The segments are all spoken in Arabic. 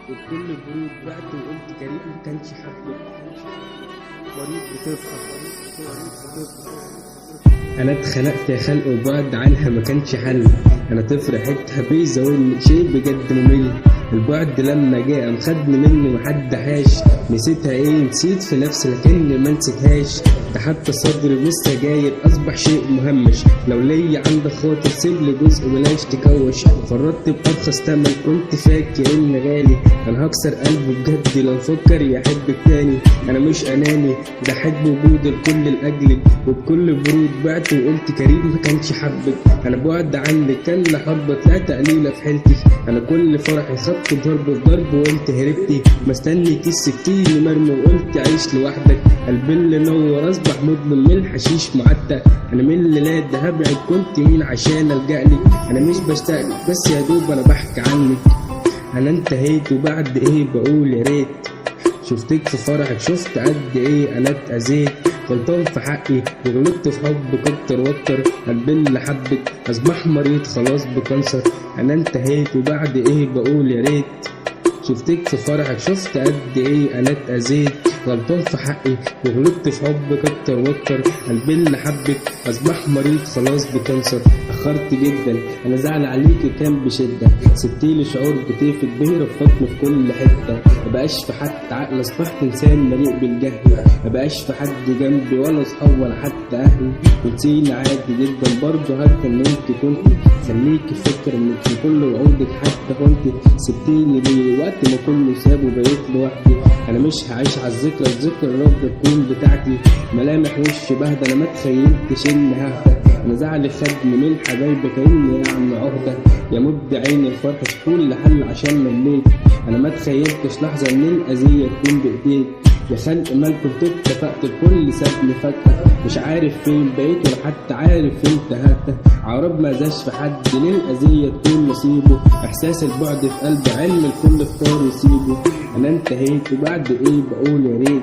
وبكل برود بعت وقلت كريم ما كانش حبك. مريض بتفرح انا اتخنقت يا خلق وبعد عنها ما كانش حل. انا طفل حتها بيزاولني شيء بجد ممل. البعد لما جه قام خدني مني محد حاش. نسيتها ايه نسيت في نفسي لكني ما نسيتهاش. ده حتى صدري بالسجاير اصبح شيء مهمش. لو ليا عندك خاطر سيبلي جزء بلاش تكوش. فرطت بارخص تمن كنت فاكر اني غالي. انا هكسر قلبي بجد لو فكر يحبك تاني. انا مش اناني ده حب وجود الكل لاجلك. وبكل برود بعت وقلت كريم ما كانش حبك. انا بعد عنك كان لحظه طلعت قليله في حيلتي. انا كل فرحي خدت ضرب في ضرب وقلت هربتي. مستني كيس سكين مرمي وقلت عيش لوحدك. قلبي اللي نور اصبح مظلم من الحشيش معتق. انا من الليلات ده هبعد كنت مين عشان الجألك. انا مش بشتاقلك بس يا دوب انا بحكي عنك. انا انتهيت وبعد ايه بقول يا ريت. شفتك في فرحك شفت قد ايه انا اتأذيت. غلطان في حقي وغلطت في حب كتر وتر. قلبي اللي حبك اصبح مريض خلاص بكانسر. انا انتهيت وبعد ايه بقول يا ريت. شفتك في فرحك شفت قد ايه انا اتأذيت. غلطان في حقي وغلطت في حب كتر وتر. قلبي اللي حبك اصبح مريض خلاص بكانسر. اخرت جدا انا زعل عليكي كان بشده. سبتيلي شعور بتيفت به رفضتني في كل حته. مبقاش في حد عقل اصبحت انسان مليء بالجهل. مبقاش في حد جنبي ولا اصحاب ولا حتى اهلي. ونسيني عادي جدا برضه هكا ان انت كنتي. خليكي فكر انك في كل وعودك حتى كنتي. سبتيني ليه وقت ما كله ساب وبقيت لوحدي. انا مش هعيش على الذكرى الرب تكون بتاعتي. ملامح وشي بهدى انا ما تخيلتش اني ههدى. انا زعلي خدني من حبايبي كاني يعني عهده. يا مد عيني الفرح في كل حل عشان مليت. انا ما تخيلتش لحظه ان الاذيه تكون بايديك. يا خلق مالكم اتفقت الكل سابني فجأة. مش عارف فين بقيت ولا حتى عارف فين انتهت. عرب ما زاش في حد للأذية تكون نصيبه. احساس البعد في قلبي علم الكل اختار يسيبه. انا انتهيت وبعد ايه بقول يا ريت.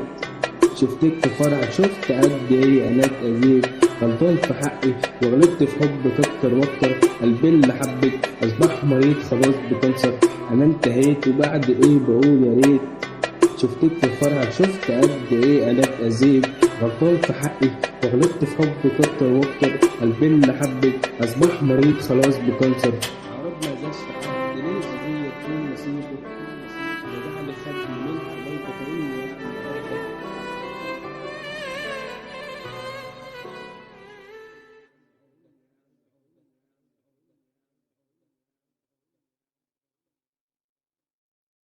شفتك في فرحك شفت قد ايه انا اتأذيت. غلطان في حقي وغلطت في حب كتر وتر. قلبي اللي حبك اصبح مريض خلاص بكانسر. انا انتهيت وبعد ايه بقول يا ريت. شفتك في فرحك شفت قد ايه انا اتأذيت. غلطان في حقي وغلطت في حب كتر وتر. قلبي اللي حبك اصبح مريض خلاص بكانسر. عرب ما زاش في حد ليه